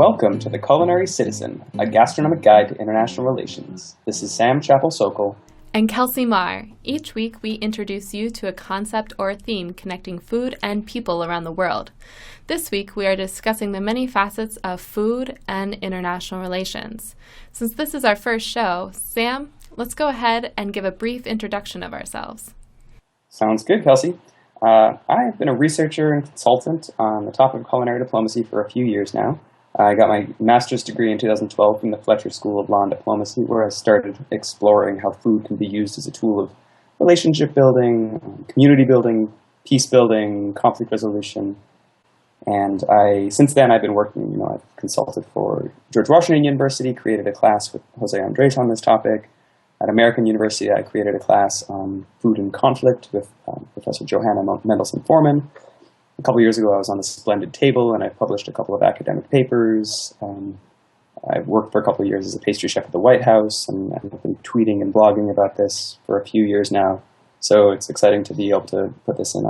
Welcome to The Culinary Citizen, a gastronomic guide to international relations. This is Sam Chappell-Sokol. And Kelsey Marr. Each week we introduce you to a concept or a theme connecting food and people around the world. This week we are discussing the many facets of food and international relations. Since this is our first show, Sam, let's go ahead and give a brief introduction of ourselves. Sounds good, Kelsey. I've been a researcher and consultant on the topic of culinary diplomacy for a few years now. I got my master's degree in 2012 from the Fletcher School of Law and Diplomacy, where I started exploring how food can be used as a tool of relationship building, community building, peace building, conflict resolution. And since then, I've been working, I've consulted for George Washington University, created a class with Jose Andres on this topic. At American University, I created a class on food and conflict with Professor Johanna Mendelsohn-Forman. A couple years ago, I was on the Splendid Table, and I published a couple of academic papers. I've worked for a couple of years as a pastry chef at the White House, and I've been tweeting and blogging about this for a few years now. So it's exciting to be able to put this in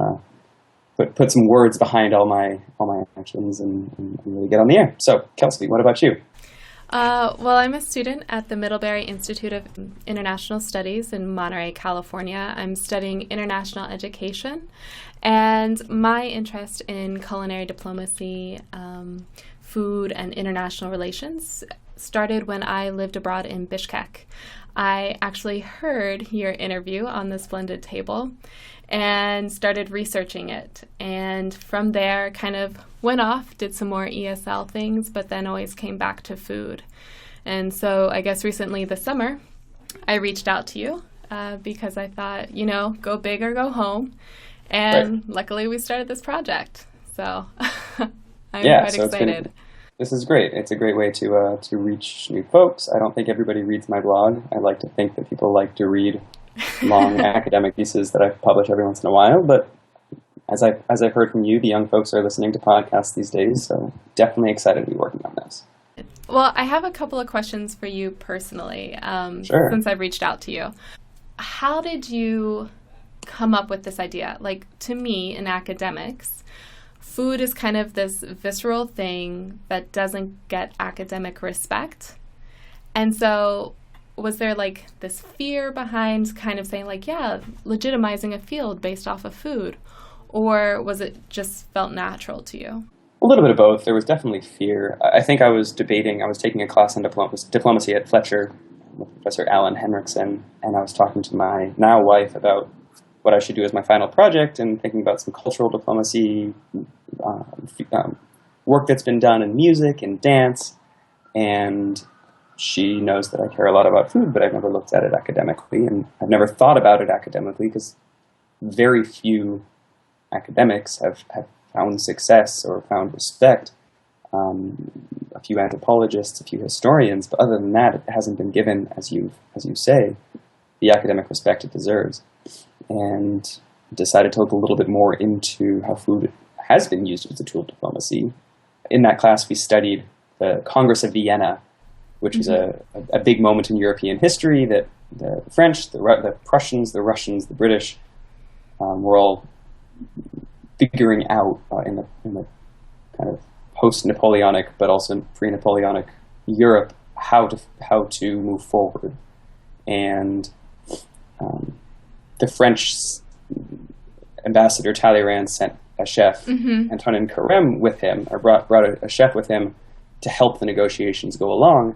put some words behind all my actions and really get on the air. So, Kelsey, what about you? Well, I'm a student at the Middlebury Institute of International Studies in Monterey, California. I'm studying international education, and my interest in culinary diplomacy, food, and international relations started when I lived abroad in Bishkek. I actually heard your interview on the Splendid Table and started researching it. And from there, kind of went off, did some more ESL things, but then always came back to food. And so I guess recently this summer, I reached out to you because I thought, go big or go home. And Luckily we started this project. So I'm quite excited. This is great. It's a great way to reach new folks. I don't think everybody reads my blog. I like to think that people like to read long academic pieces that I publish every once in a while. But as I've heard from you, the young folks are listening to podcasts these days. So definitely excited to be working on this. Well, I have a couple of questions for you personally, Sure. Since I've reached out to you. How did you come up with this idea? Like, to me, in academics, food is kind of this visceral thing that doesn't get academic respect. And so was there like this fear behind kind of saying legitimizing a field based off of food? Or was it just felt natural to you? A little bit of both. There was definitely fear. I think I was taking a class on diplomacy at Fletcher with Professor Alan Henriksen, and I was talking to my now wife about what I should do as my final project and thinking about some cultural diplomacy work that's been done in music and dance. And she knows that I care a lot about food, but I've never looked at it academically, and I've never thought about it academically because very few academics have found success or found respect. A few anthropologists, a few historians, but other than that, it hasn't been given, as you say, the academic respect it deserves. And decided to look a little bit more into how food has been used as a tool of diplomacy. In that class, we studied the Congress of Vienna, which was a big moment in European history that the French, the Prussians, the Russians, the British were all figuring out in the kind of post-Napoleonic, but also pre-Napoleonic Europe, how to move forward. And the French ambassador Talleyrand sent a chef, Antonin Carême, with him, or brought a chef with him to help the negotiations go along.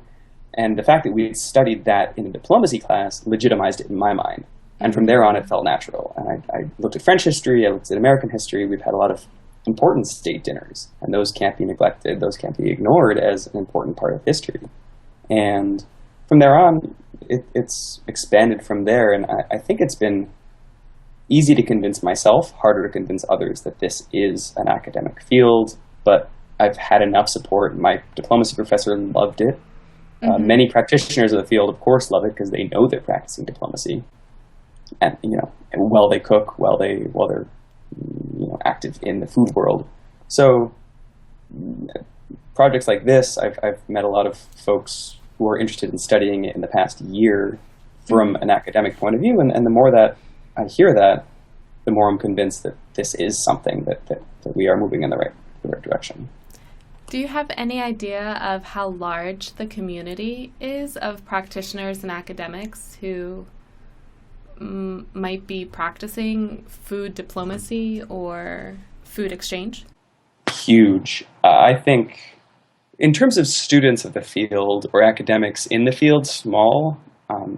And the fact that we had studied that in a diplomacy class legitimized it in my mind. And from there on, it felt natural. And I looked at French history, I looked at American history. We've had a lot of important state dinners, and those can't be neglected. Those can't be ignored as an important part of history. And from there on, it's expanded from there. And I think it's been easy to convince myself, harder to convince others that this is an academic field. But I've had enough support. My diplomacy professor loved it. Many practitioners of the field, of course, love it because they know they're practicing diplomacy. And while they cook, while they're active in the food world. So projects like this, I've met a lot of folks who are interested in studying it in the past year from an academic point of view. And the more that I hear that, the more I'm convinced that this is something that we are moving in the right direction. Do you have any idea of how large the community is of practitioners and academics who might be practicing food diplomacy or food exchange? Huge. I think in terms of students of the field or academics in the field, small.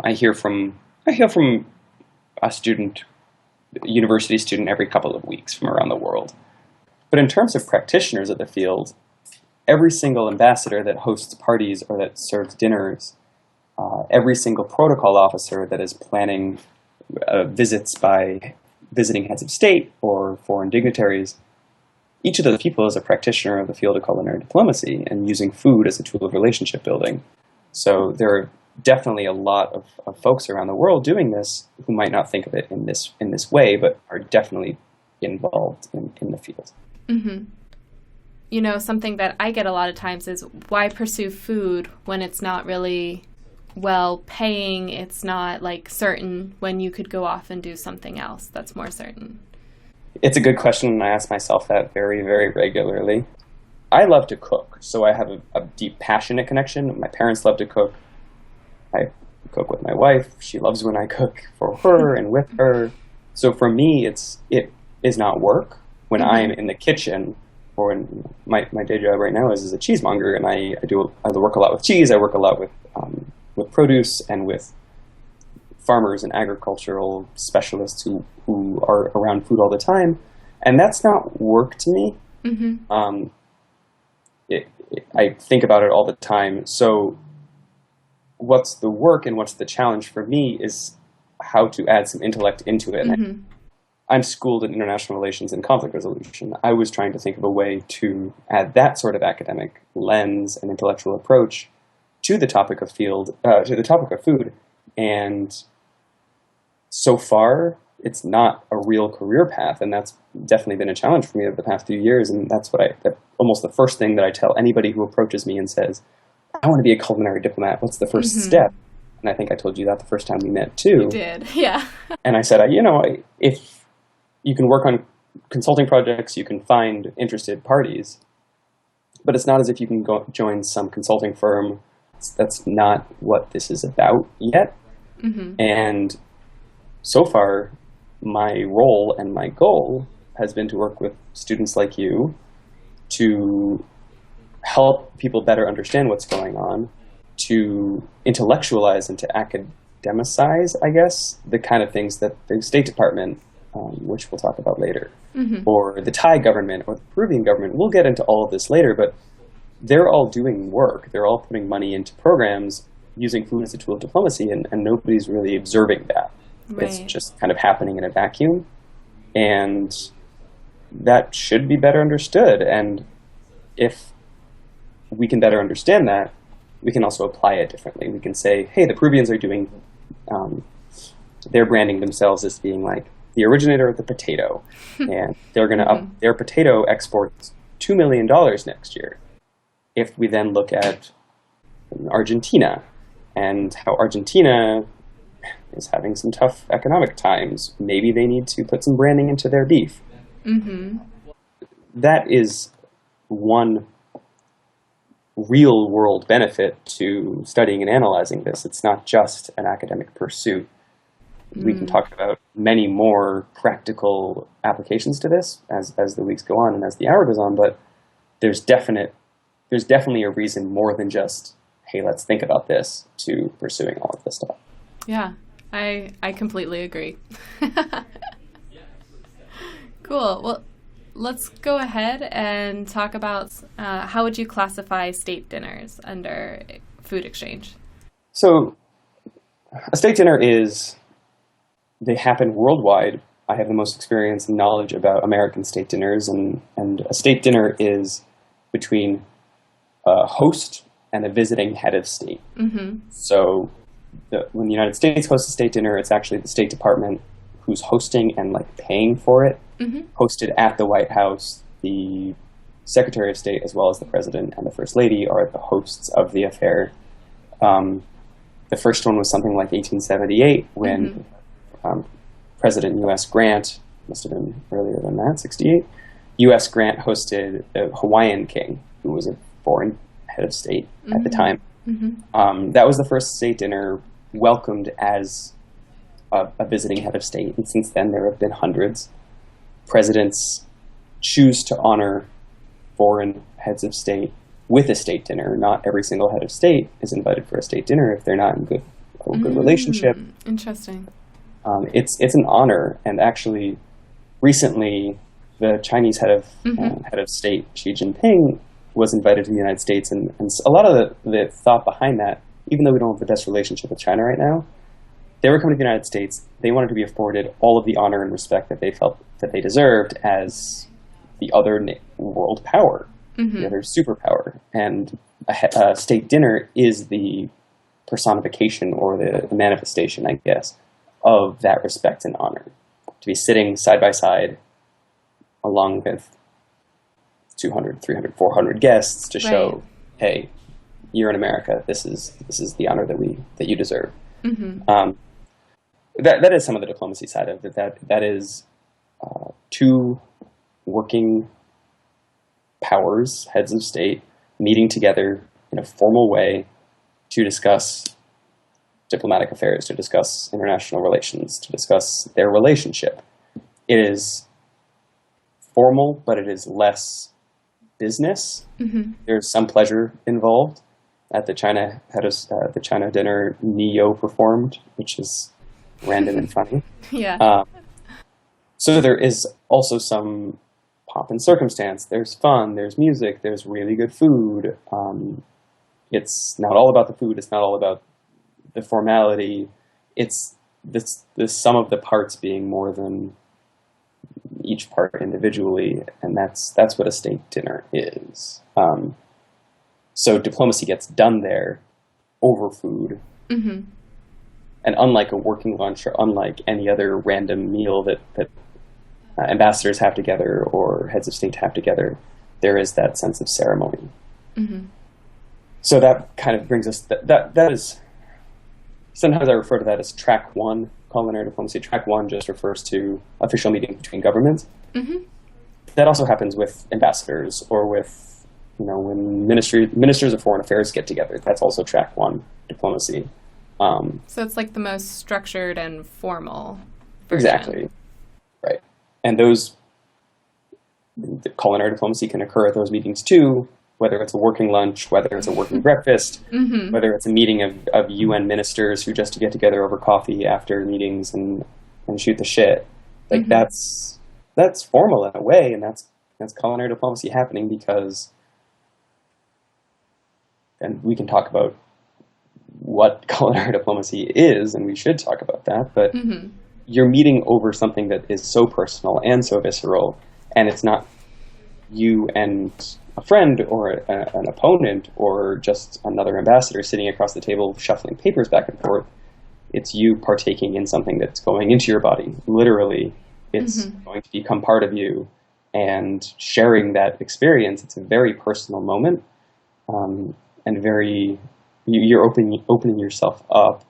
I hear from a university student every couple of weeks from around the world. But in terms of practitioners of the field, every single ambassador that hosts parties or that serves dinners, every single protocol officer that is planning visits by visiting heads of state or foreign dignitaries, each of those people is a practitioner of the field of culinary diplomacy and using food as a tool of relationship building. So there are definitely a lot of folks around the world doing this who might not think of it in this way, but are definitely involved in the field. Mm-hmm. You know, something that I get a lot of times is, why pursue food when it's not really well paying, it's not like certain, when you could go off and do something else that's more certain? It's a good question, and I ask myself that very, very regularly. I love to cook, so I have a deep, passionate connection. My parents love to cook. I cook with my wife. She loves when I cook for her and with her. So for me, it is not work when I am in the kitchen. Or in my day job right now is as a cheesemonger, and I work a lot with cheese. I work a lot with produce and with farmers and agricultural specialists who are around food all the time, and that's not work to me. Mm-hmm. I think about it all the time. So what's the work and what's the challenge for me is how to add some intellect into it. Mm-hmm. I'm schooled in international relations and conflict resolution. I was trying to think of a way to add that sort of academic lens and intellectual approach to the topic of food. And so far, it's not a real career path, and that's definitely been a challenge for me over the past few years. And that's almost the first thing that I tell anybody who approaches me and says, "I want to be a culinary diplomat. What's the first step?" And I think I told you that the first time we met too. You did, yeah. And I said, if you can work on consulting projects, you can find interested parties, but it's not as if you can go join some consulting firm. That's not what this is about yet. Mm-hmm. And so far, my role and my goal has been to work with students like you to help people better understand what's going on, to intellectualize and to academicize, I guess, the kind of things that the State Department, which we'll talk about later, or the Thai government or the Peruvian government. We'll get into all of this later, but they're all doing work. They're all putting money into programs using food as a tool of diplomacy, and nobody's really observing that. Right. It's just kind of happening in a vacuum, and that should be better understood. And if we can better understand that, we can also apply it differently. We can say, hey, the Peruvians are doing, they're branding themselves as being like the originator of the potato, and they're going to up their potato exports $2 million next year. If we then look at Argentina and how Argentina is having some tough economic times, maybe they need to put some branding into their beef. Mm-hmm. That is one real world benefit to studying and analyzing this. It's not just an academic pursuit. We can talk about many more practical applications to this as the weeks go on and as the hour goes on, but there's definitely a reason more than just, hey, let's think about this, to pursuing all of this stuff. Yeah, I completely agree. Cool. Well, let's go ahead and talk about how would you classify state dinners under food exchange? So a state dinner they happen worldwide. I have the most experience and knowledge about American state dinners, and a state dinner is between a host and a visiting head of state. Mm-hmm. So when the United States hosts a state dinner, it's actually the State Department who's hosting and paying for it. Mm-hmm. Hosted at the White House, the Secretary of State as well as the President and the First Lady are the hosts of the affair. The first one was something like 1878 when President U.S. Grant, must have been earlier than that, 68, U.S. Grant hosted the Hawaiian king who was a foreign head of state at the Mm-hmm. time. Mm-hmm. That was the first state dinner welcomed as a visiting head of state, and since then there have been hundreds. Presidents choose to honor foreign heads of state with a state dinner. Not every single head of state is invited for a state dinner if they're not in a good relationship. Interesting. It's an honor, and actually, recently, the Chinese Mm-hmm. head of state Xi Jinping was invited to the United States, and a lot of the thought behind that, even though we don't have the best relationship with China right now, they were coming to the United States. They wanted to be afforded all of the honor and respect that they felt that they deserved as the other world power, Mm-hmm. the other superpower, and a state dinner is the personification or the manifestation, I guess, of that respect and honor. To be sitting side by side along with 200, 300, 400 guests to show, Right. hey, you're in America. This is the honor that you deserve. Mm-hmm. That is some of the diplomacy side of it. That is two working powers, heads of state, meeting together in a formal way to discuss diplomatic affairs, to discuss international relations, to discuss their relationship. It is formal, but it is less business. Mm-hmm. There's some pleasure involved. At the China dinner, Neo performed, which is random and funny. Yeah. So there is also some pomp and circumstance. There's fun. There's music. There's really good food. It's not all about the food. It's not all about the formality. It's the sum of the parts being more than each part individually, and that's what a state dinner is. So diplomacy gets done there over food. Mm-hmm. And unlike a working lunch or unlike any other random meal that ambassadors have together or heads of state have together, there is that sense of ceremony. Mm-hmm. So that kind of brings us, that is, sometimes I refer to that as track one, culinary diplomacy. Track one just refers to official meetings between governments. Mm-hmm. That also happens with ambassadors or with, when ministers of foreign affairs get together. That's also track one diplomacy. So it's like the most structured and formal version. Exactly. Right. And the culinary diplomacy can occur at those meetings too, whether it's a working lunch, whether it's a working breakfast, Mm-hmm. whether it's a meeting of UN ministers who just to get together over coffee after meetings and shoot the shit. Like Mm-hmm. that's formal in a way, and that's culinary diplomacy happening because, and we can talk about what culinary diplomacy is, and we should talk about that, but Mm-hmm. you're meeting over something that is so personal and so visceral, and it's not you and a friend or an opponent or just another ambassador sitting across the table shuffling papers back and forth. It's you partaking in something that's going into your body. Literally, it's Mm-hmm. going to become part of you, and sharing that experience. It's a very personal moment, and you're opening yourself up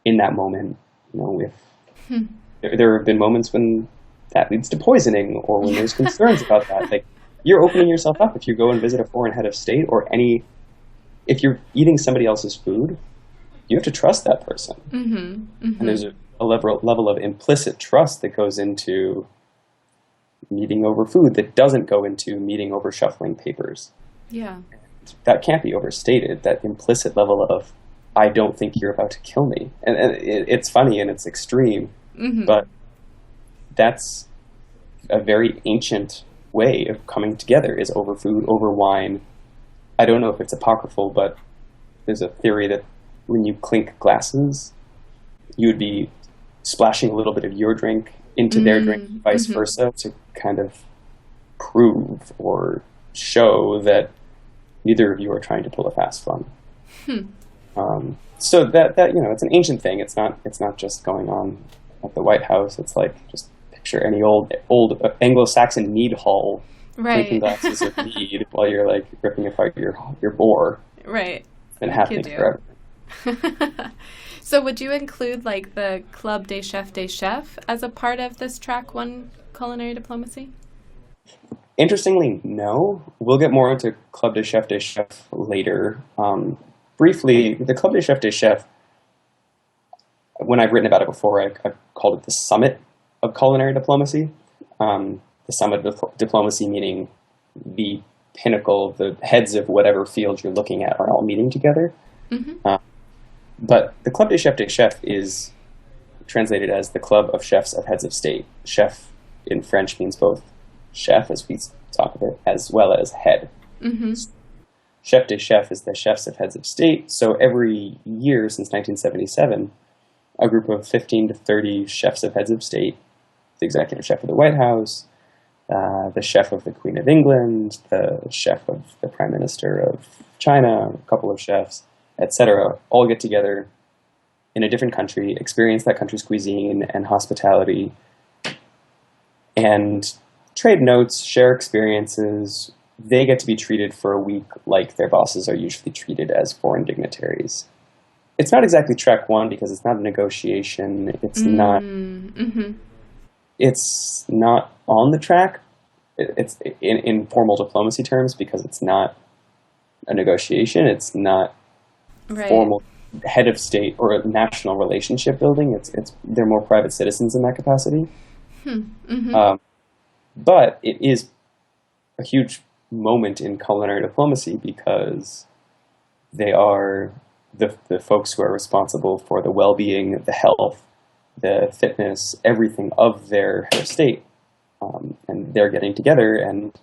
in that moment. With there have been moments when that leads to poisoning, or when there's concerns about that. Like, you're opening yourself up if you go and visit a foreign head of state, or if you're eating somebody else's food, you have to trust that person. Mm-hmm. Mm-hmm. And there's a level of implicit trust that goes into meeting over food that doesn't go into meeting over shuffling papers. Yeah. That can't be overstated, that implicit level of, I don't think you're about to kill me. And it's funny and it's extreme, Mm-hmm. but that's a very ancient way of coming together, is over food, over wine. I don't know if it's apocryphal, but there's a theory that when you clink glasses, you would be splashing a little bit of your drink into their drink, vice Mm-hmm. versa, to kind of prove or show that neither of you are trying to pull a fast one. So that it's an ancient thing. It's not just going on at the White House. It's like, just picture any old Anglo-Saxon mead hall, drinking Right. glasses of mead while you're like ripping apart your boar. Right. It's been Like happening you do. forever. So would you include like the Club des Chefs as a part of this track one culinary diplomacy? Interestingly, no. We'll get more into Club des Chefs later. Briefly, the Club des Chefs, when I've written about it before, I've called it the summit of culinary diplomacy. The summit of diplomacy meaning the pinnacle, the heads of whatever field you're looking at are all meeting together. Mm-hmm. But the Club des Chefs is translated as the Club of Chefs of Heads of State. Chef in French means both chef, as we talk of it, as well as head. Mm-hmm. Chef des Chefs is the chefs of heads of state. So every year since 1977, a group of 15 to 30 chefs of heads of state, the executive chef of the White House, the chef of the Queen of England, the chef of the Prime Minister of China, a couple of chefs, etc., all get together in a different country, experience that country's cuisine and hospitality, and trade notes, share experiences. They get to be treated for a week like their bosses are usually treated as foreign dignitaries. It's not exactly track one because it's not a negotiation. It's not. Mm-hmm. It's not on the track. It's in formal diplomacy terms because it's not a negotiation. It's not formal head of state or national relationship building. They're more private citizens in that capacity. Mm-hmm. But it is a huge moment in culinary diplomacy because they are the folks who are responsible for the well-being, the health, the fitness, everything of their head of state. And they're getting together and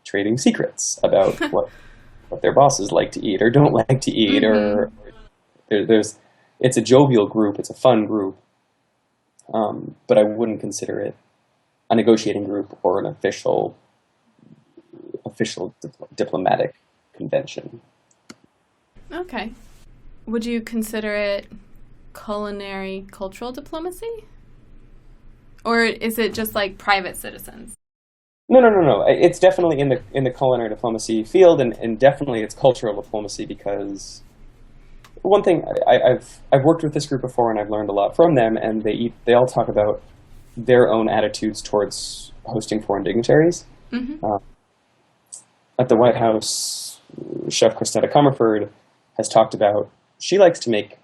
trading secrets about what their bosses like to eat or don't like to eat. Mm-hmm. It's a jovial group. It's a fun group. But I wouldn't consider it a negotiating group or an official diplomatic convention. Okay. Would you consider it culinary cultural diplomacy? Or is it just like private citizens? No. It's definitely in the culinary diplomacy field, and definitely it's cultural diplomacy because one thing I've worked with this group before and I've learned a lot from them, and they all talk about their own attitudes towards hosting foreign dignitaries. Mm-hmm. At the White House, Chef Christina Comerford has talked about she likes to make,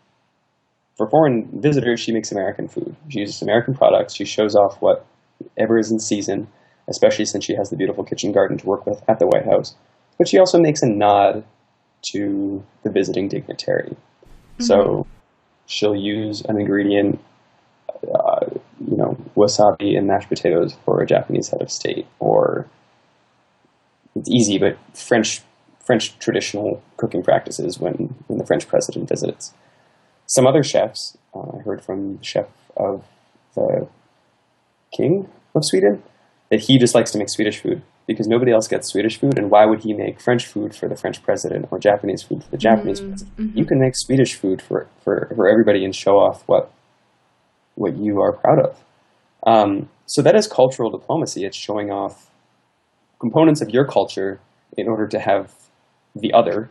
for foreign visitors, she makes American food. She uses American products. She shows off whatever is in season, especially since she has the beautiful kitchen garden to work with at the White House. But she also makes a nod to the visiting dignitary. Mm-hmm. So she'll use an ingredient, wasabi in mashed potatoes for a Japanese head of state, or it's easy, but French traditional cooking practices when the French president visits. Some other chefs, I heard from the chef of the King of Sweden, that he just likes to make Swedish food because nobody else gets Swedish food, and why would he make French food for the French president or Japanese food for the Japanese president? Mm-hmm. You can make Swedish food for everybody and show off what you are proud of. So that is cultural diplomacy. It's showing off components of your culture in order to have the other,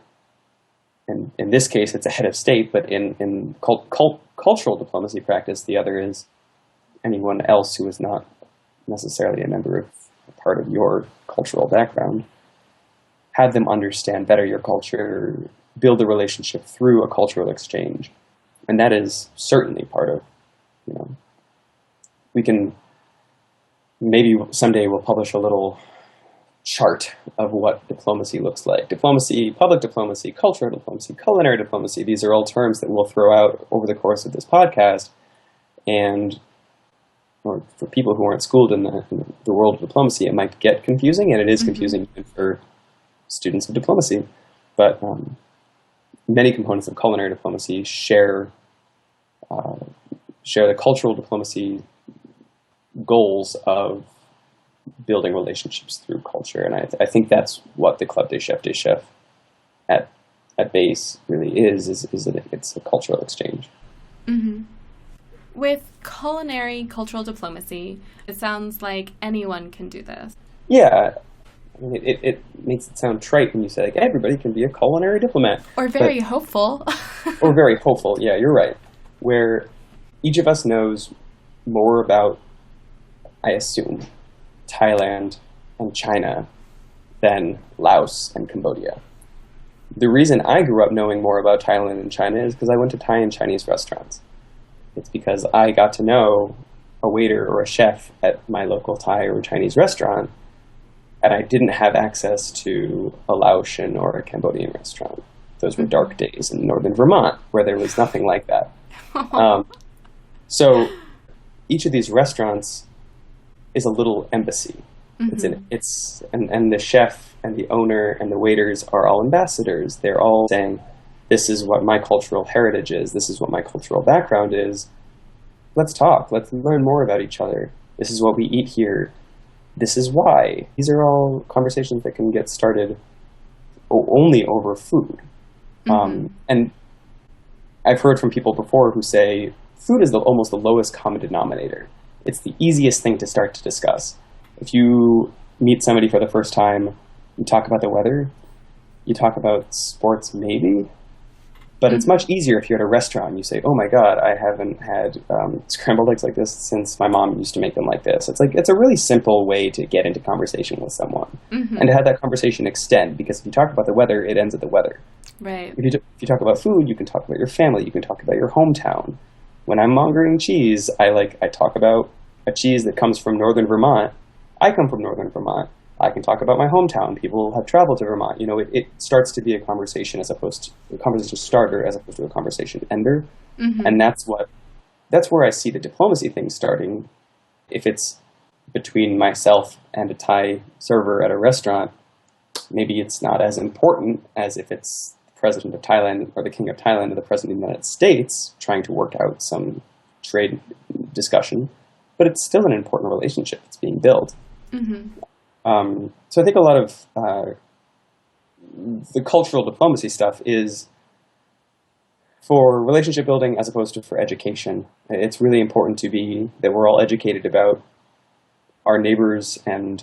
and in this case it's a head of state, but in cultural diplomacy practice, the other is anyone else who is not necessarily a member of part of your cultural background. Have them understand better your culture, build a relationship through a cultural exchange. And that is certainly part of, we can, maybe someday we'll publish a little chart of what diplomacy looks like. Diplomacy, public diplomacy, cultural diplomacy, culinary diplomacy. These are all terms that we'll throw out over the course of this podcast. And or for people who aren't schooled in the world of diplomacy, it might get confusing, and it is confusing even for students of diplomacy. But many components of culinary diplomacy share the cultural diplomacy goals of building relationships through culture, and I think that's what the Club des Chefs at base really is that it's a cultural exchange. Mm-hmm. With culinary cultural diplomacy, it sounds like anyone can do this. Yeah, I mean, it makes it sound trite when you say like everybody can be a culinary diplomat, or very hopeful. Or very hopeful. Yeah, you're right. Where each of us knows more about, I assume, Thailand and China than Laos and Cambodia. The reason I grew up knowing more about Thailand and China is because I went to Thai and Chinese restaurants. It's because I got to know a waiter or a chef at my local Thai or Chinese restaurant, and I didn't have access to a Laotian or a Cambodian restaurant. Those were dark days in northern Vermont, where there was nothing like that. So each of these restaurants is a little embassy. And the chef and the owner and the waiters are all ambassadors. They're all saying, this is what my cultural heritage is. This is what my cultural background is. Let's talk. Let's learn more about each other. This is what we eat here. This is why. These are all conversations that can get started only over food. And I've heard from people before who say food is almost the lowest common denominator. It's the easiest thing to start to discuss. If you meet somebody for the first time, you talk about the weather, you talk about sports maybe, but it's much easier if you're at a restaurant and you say, oh my God, I haven't had scrambled eggs like this since my mom used to make them like this. It's a really simple way to get into conversation with someone and to have that conversation extend, because if you talk about the weather, it ends at the weather. Right. If you talk about food, you can talk about your family, you can talk about your hometown. When I'm mongering cheese, I talk about a cheese that comes from northern Vermont. I come from northern Vermont. I can talk about my hometown. People have traveled to Vermont. It starts to be a conversation as opposed to a conversation starter as opposed to a conversation ender. And that's where I see the diplomacy thing starting. If it's between myself and a Thai server at a restaurant, maybe it's not as important as if it's the president of Thailand or the king of Thailand or the president of the United States trying to work out some trade discussion. But it's still an important relationship that's being built. So I think a lot of the cultural diplomacy stuff is for relationship building as opposed to for education. It's really important that we're all educated about our neighbors and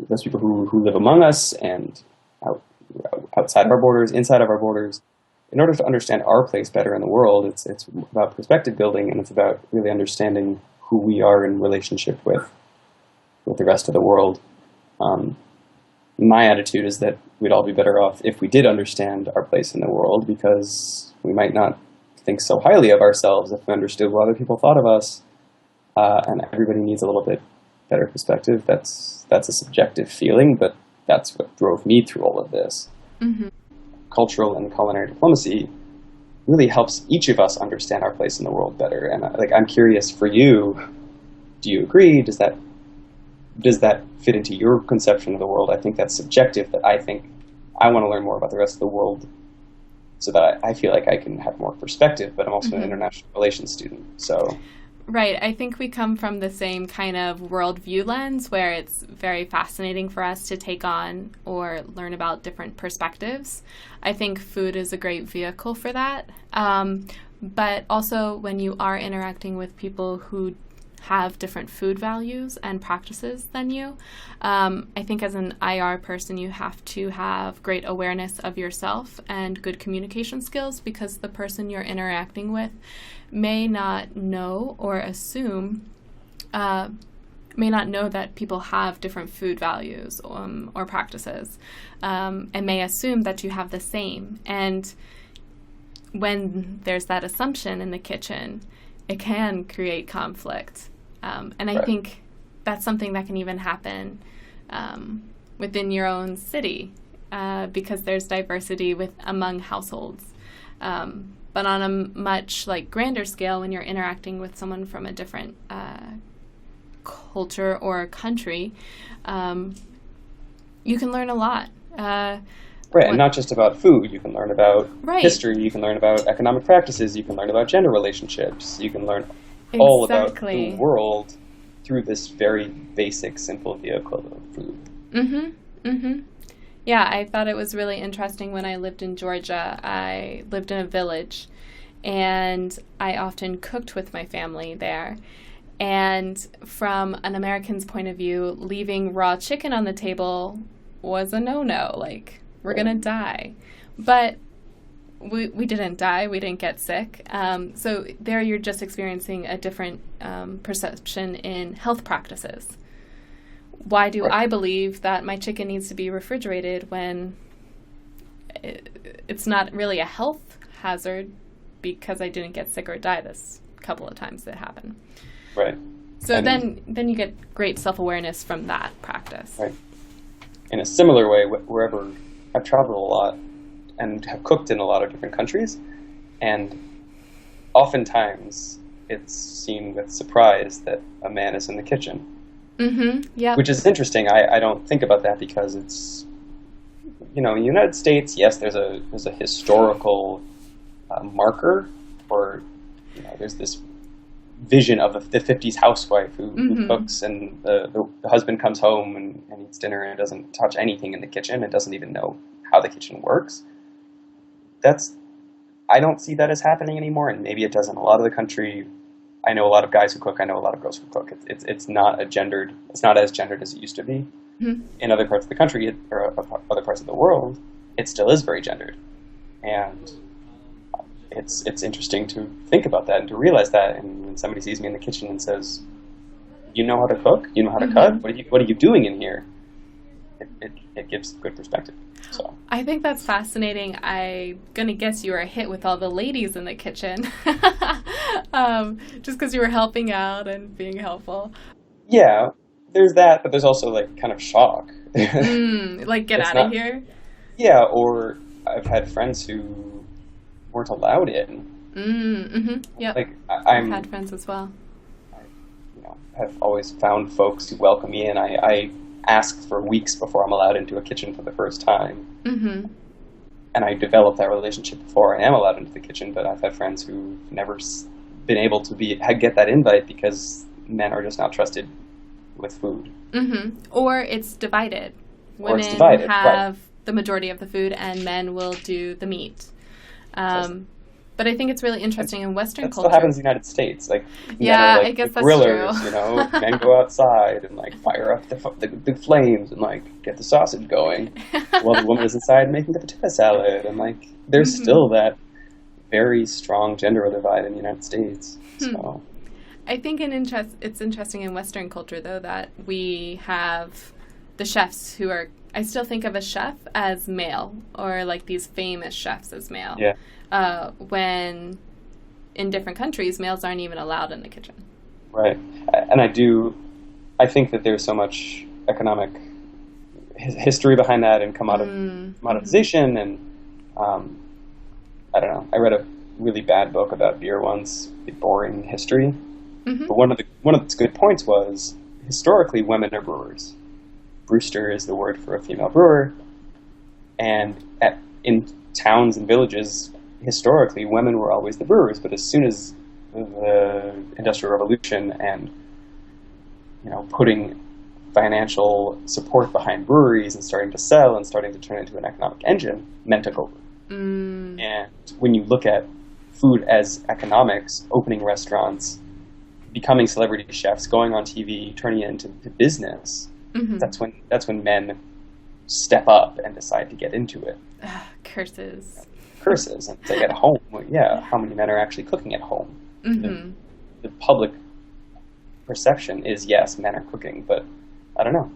those people who live among us and outside of our borders, inside of our borders. In order to understand our place better in the world, it's about perspective building, and it's about really understanding who we are in relationship with the rest of the world. My attitude is that we'd all be better off if we did understand our place in the world, because we might not think so highly of ourselves if we understood what other people thought of us. And everybody needs a little bit better perspective. That's a subjective feeling, but that's what drove me through all of this. Cultural and culinary diplomacy really helps each of us understand our place in the world better. And I'm curious for you, do you agree? Does that fit into your conception of the world? I think that's subjective, that I think I want to learn more about the rest of the world so that I feel like I can have more perspective, but I'm also an international relations student. So, right. I think we come from the same kind of worldview lens where it's very fascinating for us to take on or learn about different perspectives. I think food is a great vehicle for that. But also when you are interacting with people who have different food values and practices than you. I think as an IR person, you have to have great awareness of yourself and good communication skills, because the person you're interacting with may not know or assume, may not know that people have different food values or practices, and may assume that you have the same. And when there's that assumption in the kitchen, it can create conflict. And I think that's something that can even happen within your own city, because there's diversity among households. But on a much grander scale, when you're interacting with someone from a different culture or country, you can learn a lot. And not just about food. You can learn about history. You can learn about economic practices. You can learn about gender relationships. You can learn all about the world through this very basic, simple vehicle of food. Yeah, I thought it was really interesting when I lived in Georgia. I lived in a village, and I often cooked with my family there. And from an American's point of view, leaving raw chicken on the table was a no-no. We're going to die. But we didn't die. We didn't get sick. So there you're just experiencing a different perception in health practices. why do Right. I believe that my chicken needs to be refrigerated when it's not really a health hazard because I didn't get sick or die this couple of times that happened. Right. So And then you get great self-awareness from that practice. right. In a similar way, wherever I've traveled a lot and have cooked in a lot of different countries, and oftentimes it's seen with surprise that a man is in the kitchen, Yep. which is interesting. I don't think about that because it's, in the United States, yes, there's a historical marker, or there's this vision of the 50s housewife who cooks, and the husband comes home and eats dinner and doesn't touch anything in the kitchen and doesn't even know how the kitchen works. I don't see that as happening anymore, and maybe it does in a lot of the country. I know a lot of guys who cook. I know a lot of girls who cook. It's not it's not as gendered as it used to be. In other parts of the country or other parts of the world, it still is very gendered, and it's interesting to think about that and to realize that. And when somebody sees me in the kitchen and says, "You know how to cook? You know how to cut? What are you doing in here?" It gives good perspective. So I think that's fascinating. I'm going to guess you were hit with all the ladies in the kitchen just because you were helping out and being helpful. yeah, there's that, but there's also like kind of shock. Like, get It's out of not- here. Yeah, or I've had friends who weren't allowed in. Yep. Like I've had friends as well. have always found folks who welcome me in. I ask for weeks before I'm allowed into a kitchen for the first time. And I develop that relationship before I am allowed into the kitchen, but I've had friends who've never been able to get that invite because men are just not trusted with food. Or it's divided. Or it's Women divided, have right. the majority of the food, and men will do the meat. But I think it's really interesting in Western That culture. still happens in the United States. Like, Yeah, men are, like, I guess the that's grillers, true. men go outside and like fire up the flames and like get the sausage going, while the woman is inside making the potato salad. And like, there's still that very strong gender divide in the United States. So I think it's interesting in Western culture, though, that we have the chefs who are... I still think of a chef as male, or like these famous chefs as male. yeah, When in different countries, males aren't even allowed in the kitchen. right. And I think that there's so much economic history behind that, and commoditization, and I don't know. I read a really bad book about beer once, The Boring History. But one of its good points was, historically, women are brewers. Brewster is the word for a female brewer, and in towns and villages, historically, women were always the brewers. But as soon as the Industrial Revolution and putting financial support behind breweries and starting to sell and starting to turn into an economic engine, men took over. And when you look at food as economics, opening restaurants, becoming celebrity chefs, going on TV, turning it into business, that's when men step up and decide to get into it. Curses. And it's like at home, how many men are actually cooking at home? The public perception is, yes, men are cooking, but I don't know.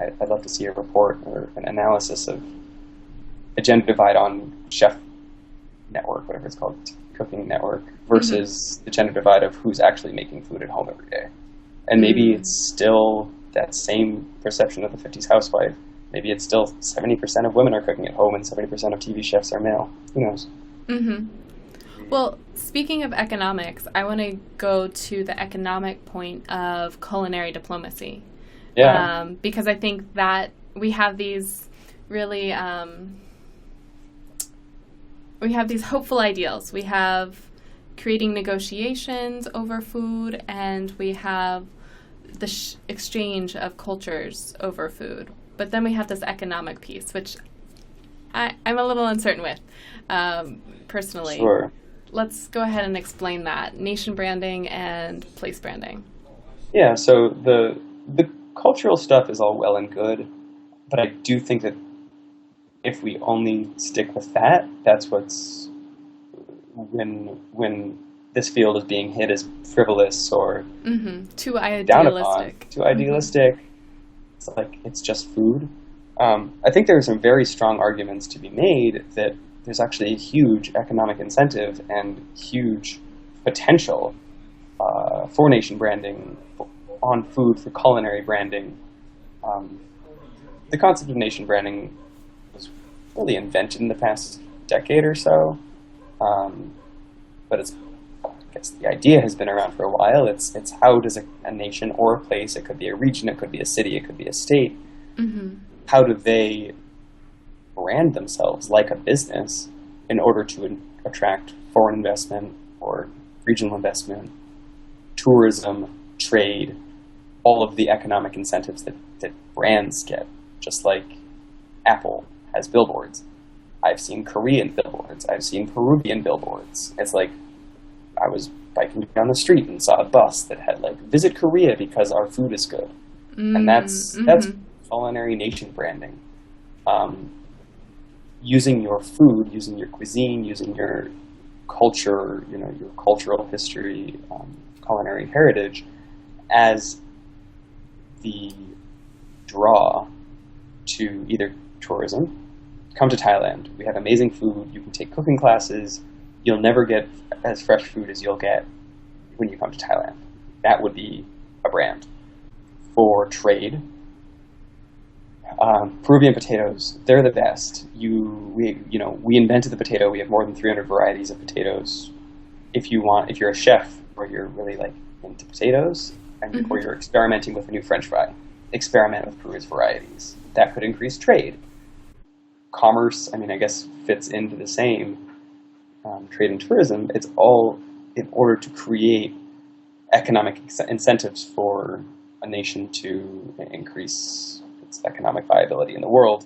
I'd love to see a report or an analysis of a gender divide on Chef Network, whatever it's called, Cooking Network, versus the gender divide of who's actually making food at home every day. And maybe it's still that same perception of the 50s housewife. Maybe it's still 70% of women are cooking at home and 70% of TV chefs are male. Who knows? Well, speaking of economics, I want to go to the economic point of culinary diplomacy. Yeah. Because I think that we have these really... we have these hopeful ideals. We have creating negotiations over food, and we have the exchange of cultures over food. But then we have this economic piece, which I'm a little uncertain with, personally. Sure. Let's go ahead and explain that. Nation branding and place branding. Yeah, so the cultural stuff is all well and good, but I do think that if we only stick with that, that's what's when this field is being hit as frivolous or Too down upon, idealistic. too idealistic. it's just food. I think there are some very strong arguments to be made that there's actually a huge economic incentive and huge potential for nation branding on food, for culinary branding. Um, the concept of nation branding was really invented in the past decade or so, but I guess the idea has been around for a while. It's how does a nation or a place, it could be a region, it could be a city, it could be a state, Mm-hmm. how do they brand themselves like a business in order to attract foreign investment or regional investment, tourism, trade, all of the economic incentives that brands get, just like Apple has billboards. I've seen Korean billboards. I've seen Peruvian billboards. It's like I was biking down the street and saw a bus that had like visit Korea because our food is good, and that's Mm-hmm. culinary nation branding. Um, Using your food, using your cuisine, using your culture, your cultural history, culinary heritage as the draw to either tourism. Come to Thailand. We have amazing food. You can take cooking classes. You'll never get as fresh food as you'll get when you come to Thailand. That would be a brand. For trade, Peruvian potatoes, they're the best. We invented the potato. We have more than 300 varieties of potatoes. If you're a chef or you're really like into potatoes, or you're experimenting with a new French fry, experiment with Peru's varieties. That could increase trade. Commerce, I guess, fits into the same trade and tourism. It's all in order to create economic incentives for a nation to increase its economic viability in the world.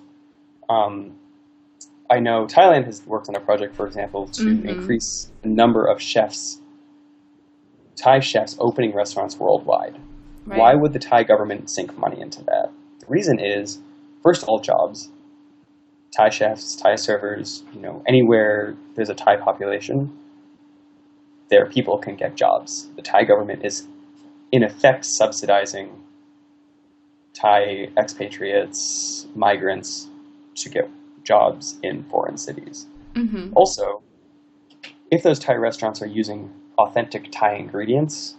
I know Thailand has worked on a project, for example, to increase the number of Thai chefs opening restaurants worldwide. Right. Why would the Thai government sink money into that? The reason is, first of all, jobs. Thai chefs, Thai servers, anywhere there's a Thai population, their people can get jobs. The Thai government is, in effect, subsidizing Thai expatriates, migrants, to get jobs in foreign cities. Mm-hmm. Also, if those Thai restaurants are using authentic Thai ingredients,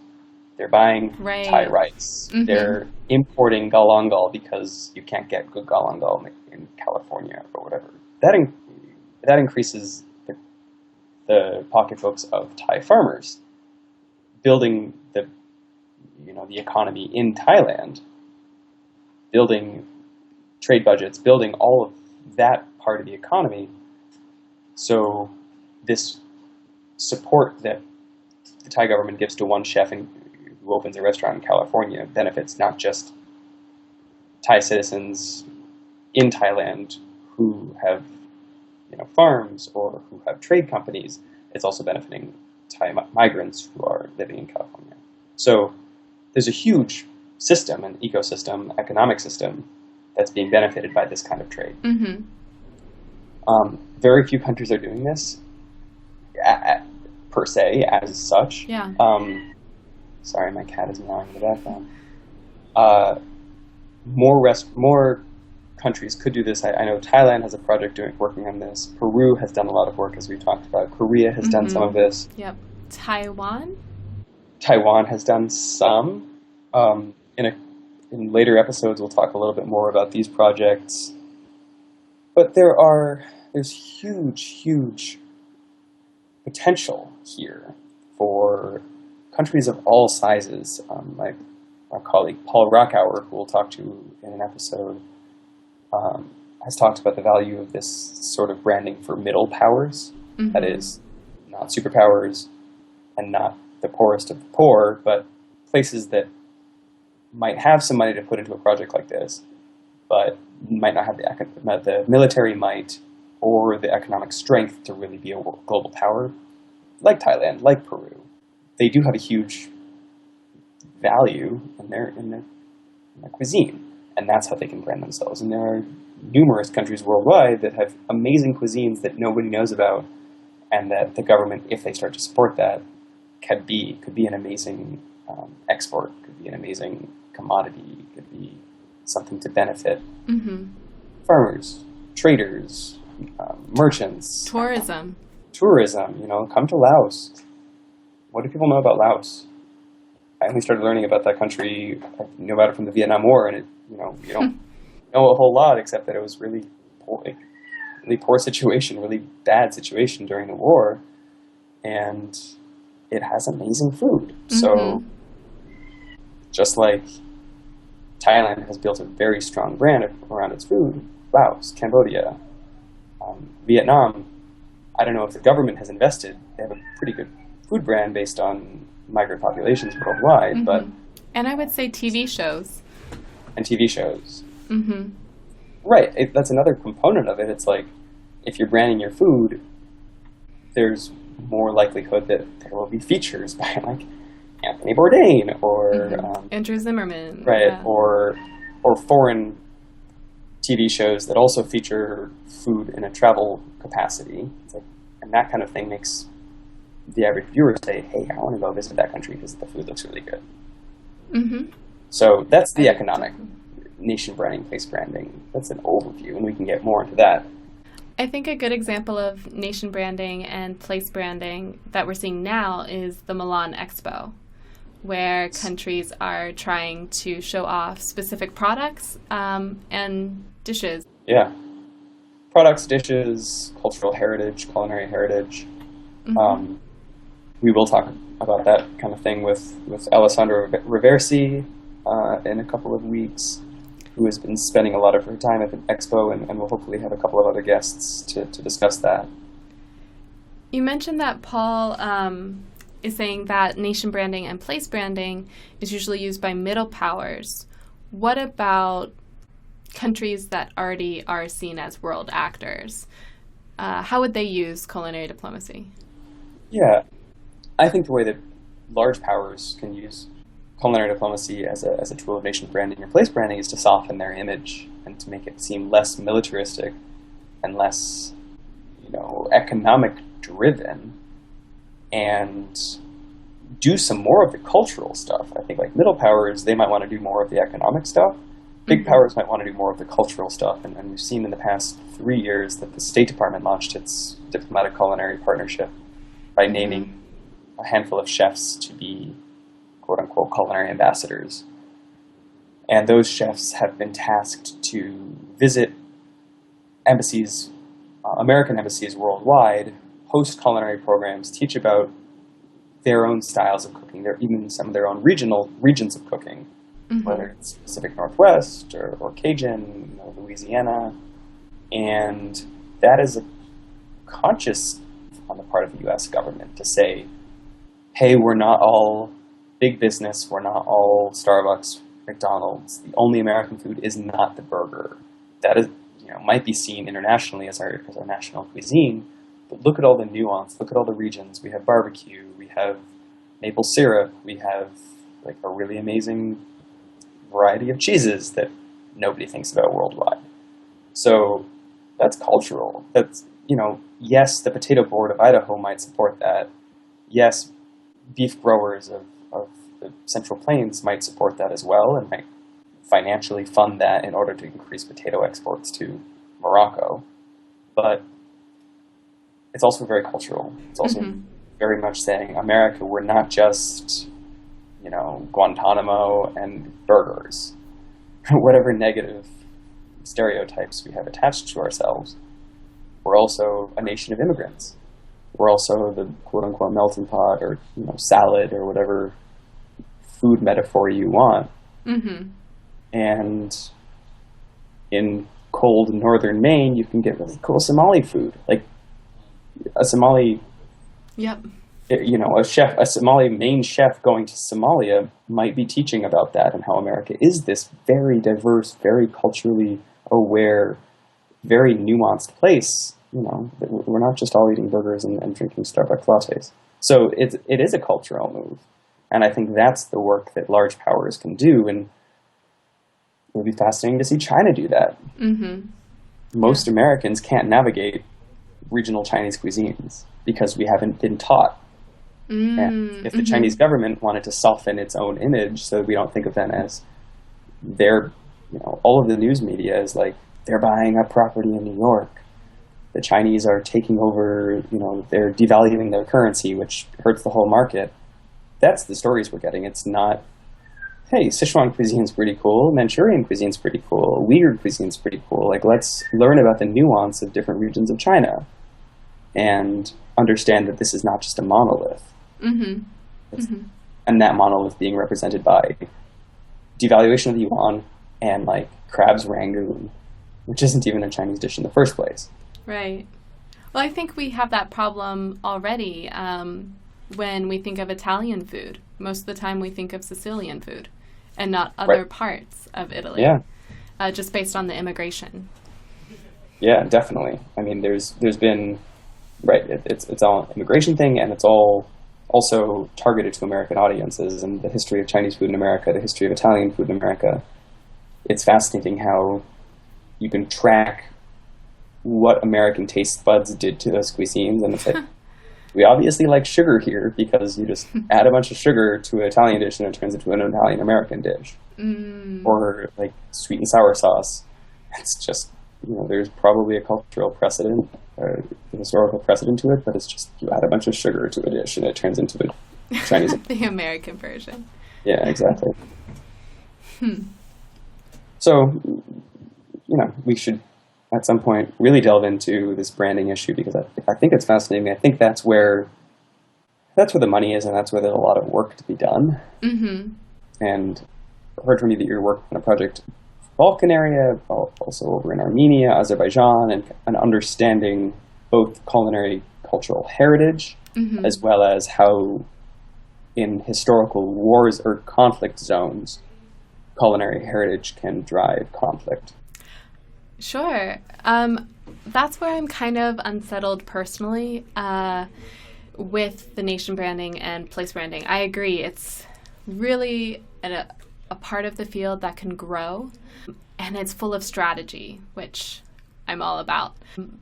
they're buying Right. Thai rice. Mm-hmm. They're importing galangal because you can't get good galangal in California or whatever. That increases the pocketbooks of Thai farmers, building the economy in Thailand, building trade budgets, building all of that part of the economy. So this support that the Thai government gives to one chef who opens a restaurant in California benefits not just Thai citizens in Thailand who have farms or who have trade companies. It's also benefiting Thai migrants who are living in California. So there's a huge system, an ecosystem, economic system that's being benefited by this kind of trade. Mm-hmm. Very few countries are doing this per se, as such. Yeah. Sorry, my cat is meowing in the background. More countries could do this. I know Thailand has a project working on this. Peru has done a lot of work, as we talked about. Korea has done some of this. Yep. Taiwan? Taiwan has done some. In later episodes, we'll talk a little bit more about these projects. But there's huge potential here for countries of all sizes. My colleague Paul Rockauer, who we'll talk to in an episode, has talked about the value of this sort of branding for middle powers. Mm-hmm. That is, not superpowers and not the poorest of the poor, but places that might have some money to put into a project like this, but might not have the military might or the economic strength to really be a global power, like Thailand, like Peru. They do have a huge value in their cuisine, and that's how they can brand themselves. And there are numerous countries worldwide that have amazing cuisines that nobody knows about, and that the government, if they start to support that, could be an amazing export, could be an amazing commodity, could be something to benefit Mm-hmm. farmers, traders, merchants, Tourism. tourism. Come to Laos. What do people know about Laos? I only started learning about that country. I knew about it from the Vietnam War, and you don't know a whole lot except that it was really poor, really poor situation, really bad situation during the war, and it has amazing food. So, just like Thailand has built a very strong brand around its food, Laos, Cambodia, Vietnam, I don't know if the government has invested. They have a pretty good food brand based on migrant populations worldwide, but And I would say TV shows. and TV shows. Mm-hmm. Right, that's another component of it. It's like, if you're branding your food, there's more likelihood that there will be features by like Anthony Bourdain or Andrew Zimmerman. right, Yeah. or foreign TV shows that also feature food in a travel capacity. It's like, and that kind of thing makes the average viewer say, "Hey, I want to go visit that country because the food looks really good." Mm-hmm. So that's the economic nation branding, place branding. That's an overview, and we can get more into that. I think a good example of nation branding and place branding that we're seeing now is the Milan Expo, where countries are trying to show off specific products and dishes. Yeah. Products, dishes, cultural heritage, culinary heritage. We will talk about that kind of thing with Alessandra Riversi in a couple of weeks, who has been spending a lot of her time at the expo, and we'll hopefully have a couple of other guests to discuss that. You mentioned that Paul is saying that nation branding and place branding is usually used by middle powers. What about countries that already are seen as world actors? How would they use culinary diplomacy? Yeah, I think the way that large powers can use culinary diplomacy as a tool of nation branding or place branding is to soften their image and to make it seem less militaristic and less, economic driven, and do some more of the cultural stuff. I think like middle powers, they might want to do more of the economic stuff. Big powers might want to do more of the cultural stuff. And we've seen in the past 3 years that the State Department launched its diplomatic culinary partnership by naming a handful of chefs to be quote-unquote culinary ambassadors. And those chefs have been tasked to visit embassies, American embassies worldwide, host culinary programs, teach about their own styles of cooking, even some of their own regions of cooking, whether it's Pacific Northwest or Cajun or Louisiana. And that is a conscious on the part of the U.S. government to say, hey, we're not all big business, we're not all Starbucks, McDonald's. The only American food is not the burger. That is, might be seen internationally as our national cuisine, but look at all the nuance, look at all the regions. We have barbecue, we have maple syrup, we have like a really amazing variety of cheeses that nobody thinks about worldwide. So that's cultural. That's, yes, the Potato Board of Idaho might support that. Yes, beef growers of the Central Plains might support that as well and might financially fund that in order to increase potato exports to Morocco. But it's also very cultural. It's also very much saying, America, we're not just, Guantanamo and burgers. Whatever negative stereotypes we have attached to ourselves, we're also a nation of immigrants. We're also the quote-unquote melting pot or, salad or whatever food metaphor you want. And in cold northern Maine, you can get really cool Somali food. Like a Somali, a Somali Maine chef going to Somalia might be teaching about that and how America is this very diverse, very culturally aware, very nuanced place. We're not just all eating burgers and drinking Starbucks lattes. So it is a cultural move. And I think that's the work that large powers can do. And it would be fascinating to see China do that. Most Americans can't navigate regional Chinese cuisines because we haven't been taught. And if the Chinese government wanted to soften its own image so that we don't think of them as their all of the news media is like, they're buying up property in New York. The Chinese are taking over, they're devaluing their currency, which hurts the whole market. That's the stories we're getting. It's not, hey, Sichuan cuisine's pretty cool, Manchurian cuisine's pretty cool, Uyghur cuisine's pretty cool. Like, let's learn about the nuance of different regions of China and understand that this is not just a monolith. Mm-hmm. Mm-hmm. And that monolith being represented by devaluation of the yuan and, like, crab's rangoon, which isn't even a Chinese dish in the first place. Right. Well, I think we have that problem already when we think of Italian food. Most of the time we think of Sicilian food and not other parts of Italy. Yeah. Just based on the immigration. Yeah, definitely. I mean, there's been, it's all an immigration thing, and it's all also targeted to American audiences, and the history of Chinese food in America, the history of Italian food in America. It's fascinating how you can track what American taste buds did to those cuisines, and it's like, we obviously like sugar here because you just add a bunch of sugar to an Italian dish and it turns into an Italian-American dish. Mm. Or like sweet and sour sauce. It's just, there's probably a cultural precedent, or a historical precedent to it, but it's just, you add a bunch of sugar to a dish and it turns into the Chinese. The American version. Yeah, exactly. So, we should at some point really delve into this branding issue, because I think it's fascinating. I think that's where the money is, and that's where there's a lot of work to be done. Mm-hmm. And I heard from you that you're working on a project in the Balkan area, also over in Armenia, Azerbaijan, and understanding both culinary cultural heritage, Mm-hmm. as well as how in historical wars or conflict zones, culinary heritage can drive conflict. Sure. That's where I'm kind of unsettled personally with the nation branding and place branding. I agree. It's really a part of the field that can grow, and it's full of strategy, which I'm all about.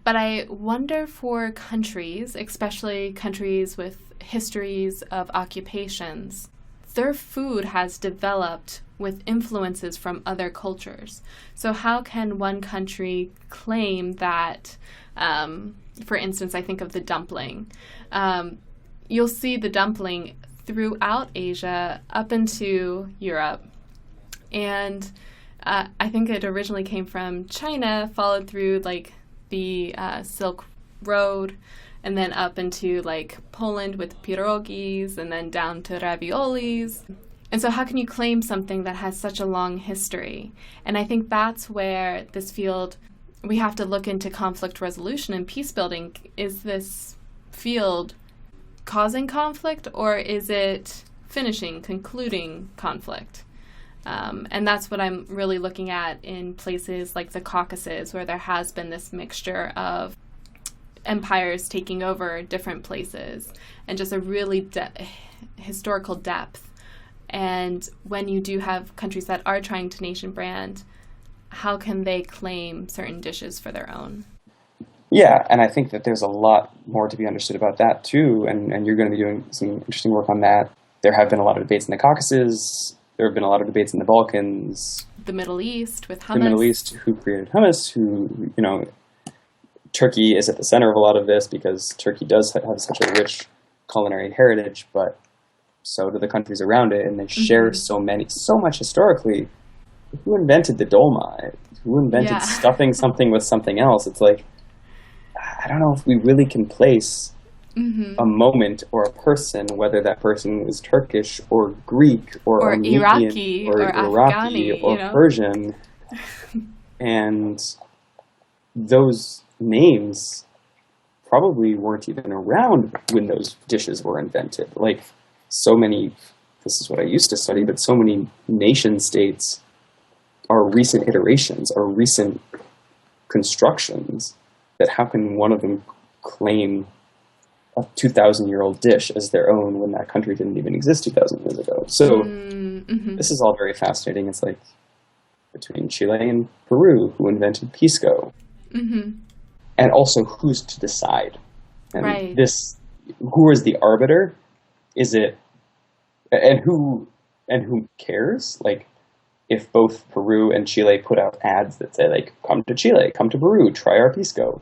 But I wonder for countries, especially countries with histories of occupations, their food has developed with influences from other cultures. So how can one country claim that, for instance, I think of the dumpling. You'll see the dumpling throughout Asia up into Europe. And I think it originally came from China, followed through like the Silk Road, and then up into like Poland with pierogis, and then down to raviolis. And so how can you claim something that has such a long history? And I think that's where this field, we have to look into conflict resolution and peace building. Is this field causing conflict, or is it concluding conflict? And that's what I'm really looking at in places like the Caucasus, where there has been this mixture of empires taking over different places and just a really historical depth. And when you do have countries that are trying to nation brand, how can they claim certain dishes for their own? Yeah, and I think that there's a lot more to be understood about that too, and you're going to be doing some interesting work on that. There have been a lot of debates in the Caucasus. There have been a lot of debates in the Balkans. The Middle East with hummus. The Middle East, who created hummus, Turkey is at the center of a lot of this because Turkey does have such a rich culinary heritage, but so do the countries around it, and they share so much historically. Who invented the dolma? Who invented stuffing something with something else? It's like, I don't know if we really can place a moment or a person, whether that person was Turkish or Greek or Armenian Iraqi or Afghani or Persian. And those names probably weren't even around when those dishes were invented. Like, so many, this is what I used to study, but so many nation states are recent iterations, are recent constructions, that how can one of them claim a 2,000-year-old dish as their own when that country didn't even exist 2,000 years ago? So this is all very fascinating. It's like between Chile and Peru, who invented pisco. And also who's to decide. And who is the arbiter? Is it, and who cares? Like, if both Peru and Chile put out ads that say, like, come to Chile, come to Peru, try our pisco.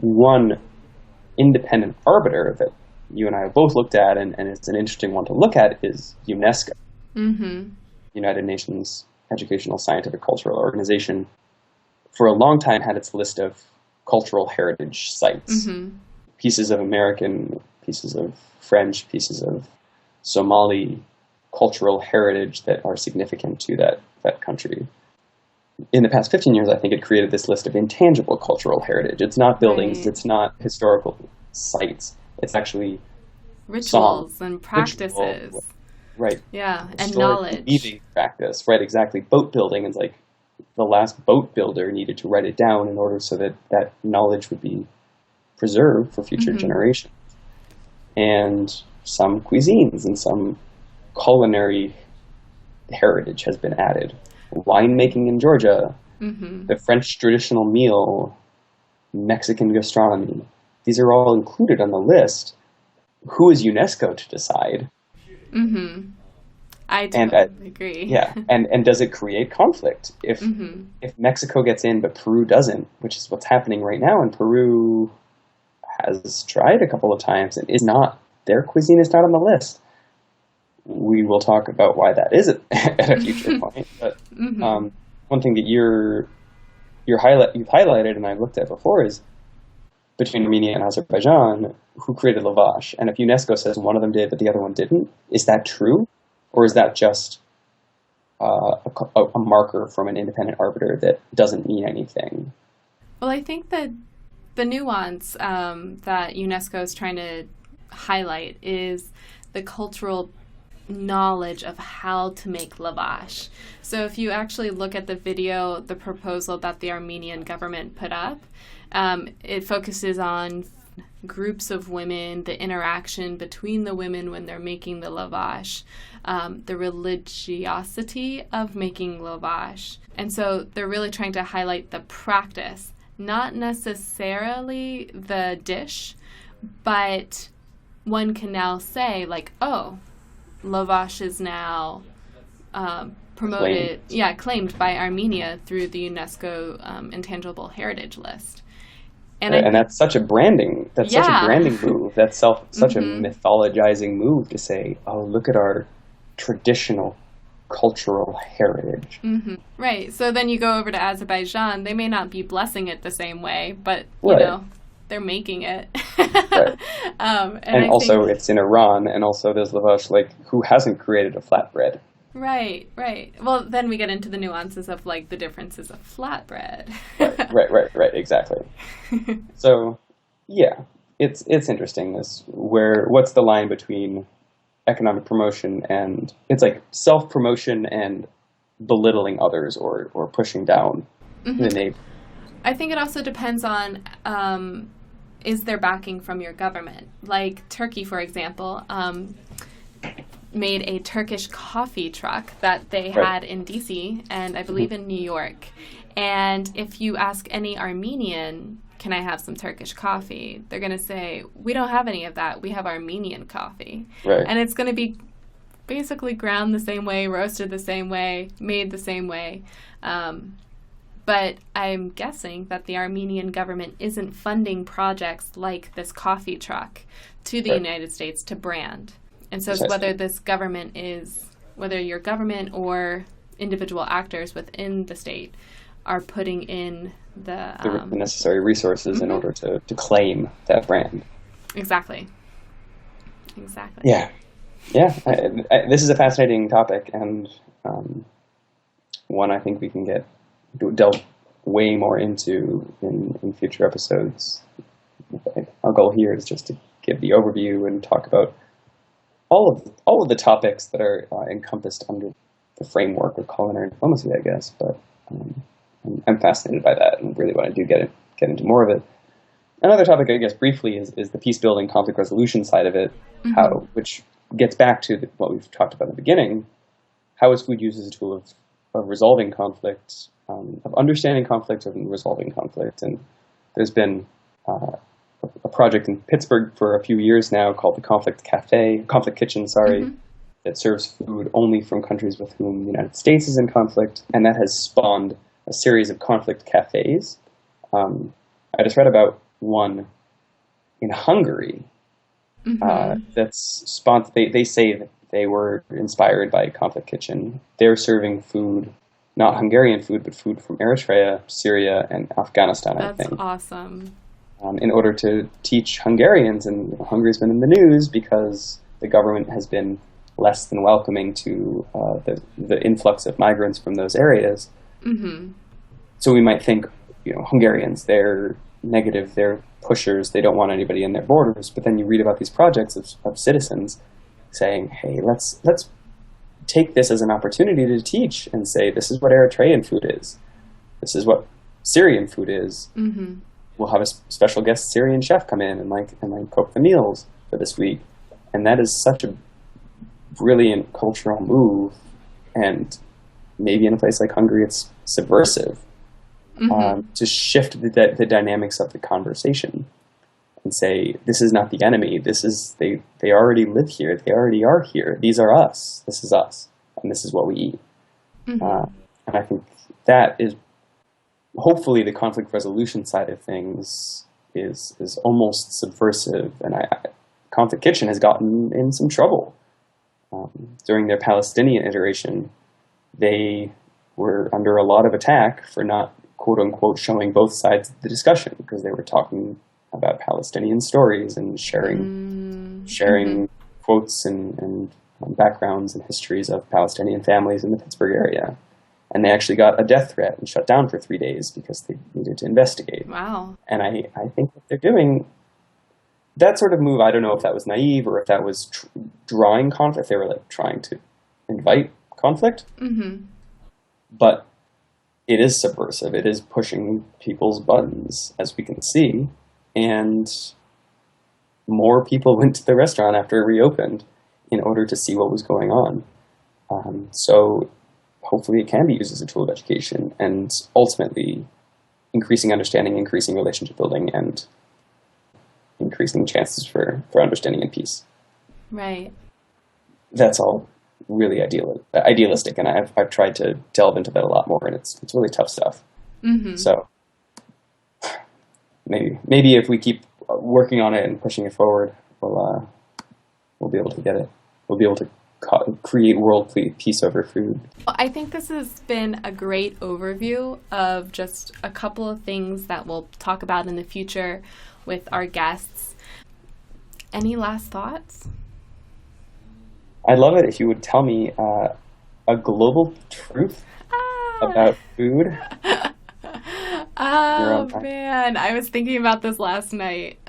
One independent arbiter that you and I have both looked at, and it's an interesting one to look at, is UNESCO, United Nations Educational, Scientific, Cultural Organization. For a long time had its list of cultural heritage sites, pieces of American, pieces of French, pieces of Somali cultural heritage that are significant to that country. In the past 15 years, I think it created this list of intangible cultural heritage. It's not buildings, Right. it's not historical sites, it's actually Rituals song, and practices. ritual, right? Yeah, and Historic knowledge. weaving practice, right? Exactly. Boat building is like the last boat builder needed to write it down in order so that that knowledge would be preserved for future generations. And some cuisines and some culinary heritage has been added. Winemaking in Georgia, the French traditional meal, Mexican gastronomy. These are all included on the list. Who is UNESCO to decide? I And totally agree. yeah, and does it create conflict if Mexico gets in but Peru doesn't, which is what's happening right now? And Peru has tried a couple of times and is not, their cuisine is not on the list. We will talk about why that isn't at a future point. But one thing that you've highlighted and I've looked at before is between Armenia and Azerbaijan, who created lavash? And if UNESCO says one of them did but the other one didn't, is that true? Or is that just a marker from an independent arbiter that doesn't mean anything? Well, I think that the nuance that UNESCO is trying to highlight is the cultural knowledge of how to make lavash. So if you actually look at the video, the proposal that the Armenian government put up, it focuses on groups of women, the interaction between the women when they're making the lavash, the religiosity of making lavash. And so they're really trying to highlight the practice, not necessarily the dish, but one can now say, like, oh, lavash is now promoted, claimed by Armenia through the UNESCO Intangible Heritage List. And that's such a branding. That's such a branding move. That's such a mythologizing move to say, "Oh, look at our traditional cultural heritage." Right. So then you go over to Azerbaijan. They may not be blessing it the same way, but you Right. know, they're making it. Right. And also, it's in Iran, and also there's lavash. Like, who hasn't created a flatbread? Right. Well, then we get into the nuances of, like, the differences of flatbread. Right. Exactly. So, yeah, it's interesting. What's the line between economic promotion and it's like self promotion and belittling others or pushing down the neighbor? I think it also depends on is there backing from your government? Like Turkey, for example, made a Turkish coffee truck that they had in DC and I believe in New York. And if you ask any Armenian, can I have some Turkish coffee? They're going to say, we don't have any of that. We have Armenian coffee. Right. And it's going to be basically ground the same way, roasted the same way, made the same way. But I'm guessing that the Armenian government isn't funding projects like this coffee truck to the United States to brand. And so it's whether your government or individual actors within the state are putting in the necessary resources in order to claim that brand. Exactly. Yeah. This is a fascinating topic, and one I think we can delve way more into in future episodes. Our goal here is just to give the overview and talk about all of the topics that are encompassed under the framework of culinary diplomacy, I guess. But I'm fascinated by that and really want to get into more of it. Another topic, I guess, briefly, is the peace building, conflict resolution side of it, which gets back to what we've talked about in the beginning. How is food used as a tool of resolving conflict, of understanding conflict, of resolving conflict? And there's been a project in Pittsburgh for a few years now called the Conflict Kitchen, that serves food only from countries with whom the United States is in conflict, and that has spawned a series of conflict cafes. I just read about one in Hungary that's sponsored. They say that they were inspired by Conflict Kitchen. They're serving food, not Hungarian food, but food from Eritrea, Syria, and Afghanistan, I think. That's awesome. In order to teach Hungarians, and Hungary's been in the news because the government has been less than welcoming to the influx of migrants from those areas. So we might think, Hungarians, they're negative, they're pushers, they don't want anybody in their borders. But then you read about these projects of citizens saying, hey, let's take this as an opportunity to teach and say, this is what Eritrean food is. This is what Syrian food is. We'll have a special guest Syrian chef come in and cook the meals for this week. And that is such a brilliant cultural move. And maybe in a place like Hungary, it's subversive to shift the dynamics of the conversation and say, this is not the enemy. This is, they already live here. They already are here. These are us. This is us. And this is what we eat. And I think that is, hopefully the conflict resolution side of things is almost subversive. And Conflict Kitchen has gotten in some trouble. During their Palestinian iteration, they were under a lot of attack for not, quote unquote, showing both sides of the discussion, because they were talking about Palestinian stories and sharing quotes and backgrounds and histories of Palestinian families in the Pittsburgh area. And they actually got a death threat and shut down for 3 days because they needed to investigate. Wow. And I think what they're doing, that sort of move, I don't know if that was naive or if that was drawing conflict. They were trying to invite conflict. But it is subversive. It is pushing people's buttons, as we can see. And more people went to the restaurant after it reopened in order to see what was going on. So hopefully it can be used as a tool of education and ultimately increasing understanding, increasing relationship building, and increasing chances for understanding and peace. Right. That's all really idealistic, and I've tried to delve into that a lot more, and it's really tough stuff. So maybe if we keep working on it and pushing it forward, we'll be able to get it. We'll be able to create world peace over food. I think this has been a great overview of just a couple of things that we'll talk about in the future with our guests. Any last thoughts? I'd love it if you would tell me a global truth about food. Oh, man. I was thinking about this last night.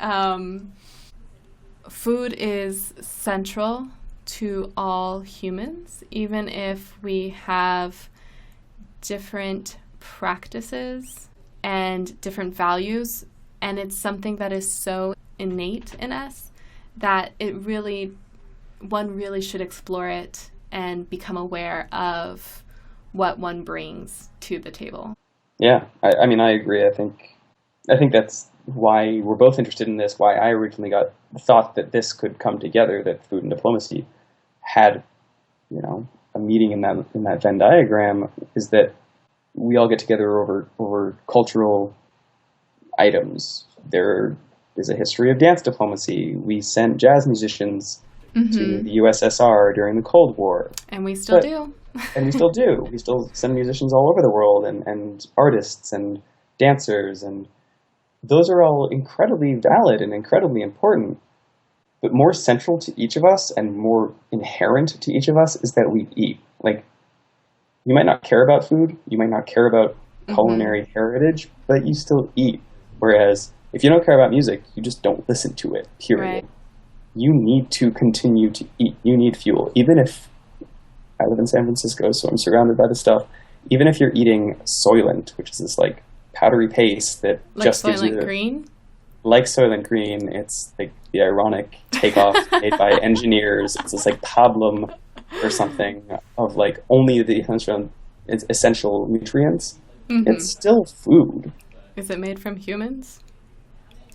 Food is central to all humans, even if we have different practices and different values. And it's something that is so innate in us that one really should explore it and become aware of what one brings to the table. Yeah, I mean, I agree. I think that's why we're both interested in this, why I originally thought that this could come together, that food and diplomacy had, a meeting in that Venn diagram, is that we all get together over cultural items. There is a history of dance diplomacy. We sent jazz musicians to the USSR during the Cold War. And we still do. And we still do. We still send musicians all over the world, and artists and dancers, and those are all incredibly valid and incredibly important. But more central to each of us and more inherent to each of us is that we eat. You might not care about food, you might not care about culinary heritage, but you still eat. Whereas if you don't care about music, you just don't listen to it, period. Right. You need to continue to eat. You need fuel. Even if I live in San Francisco, so I'm surrounded by this stuff. Even if you're eating Soylent, which is this powdery paste that just gives you Soylent Green? Like Soylent Green, it's the ironic takeoff made by engineers. It's this pablum or something of only the essential nutrients. It's still food. Is it made from humans?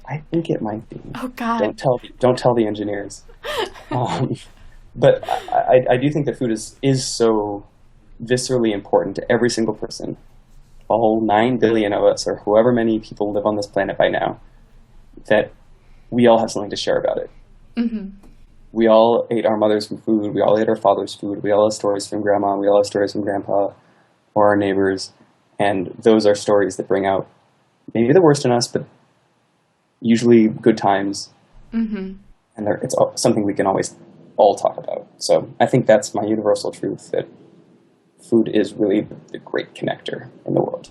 I think it might be. Oh God! Don't tell the engineers. But I do think that food is so viscerally important to every single person, all 9 billion of us, or however many people live on this planet by now, that we all have something to share about it. Mm-hmm. We all ate our mother's food. We all ate our father's food. We all have stories from grandma. We all have stories from grandpa or our neighbors. And those are stories that bring out maybe the worst in us, but usually good times. Mm-hmm. And it's something we can always all talk about. So I think that's my universal truth, that food is really the great connector in the world.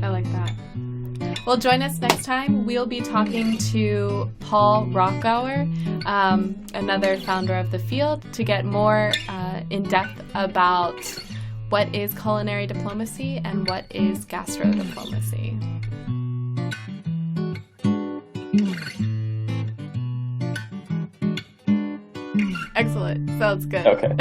I like that. Well, join us next time. We'll be talking to Paul Rockauer, another founder of the field, to get more in depth about what is culinary diplomacy and what is gastro diplomacy. Excellent. Sounds good. Okay.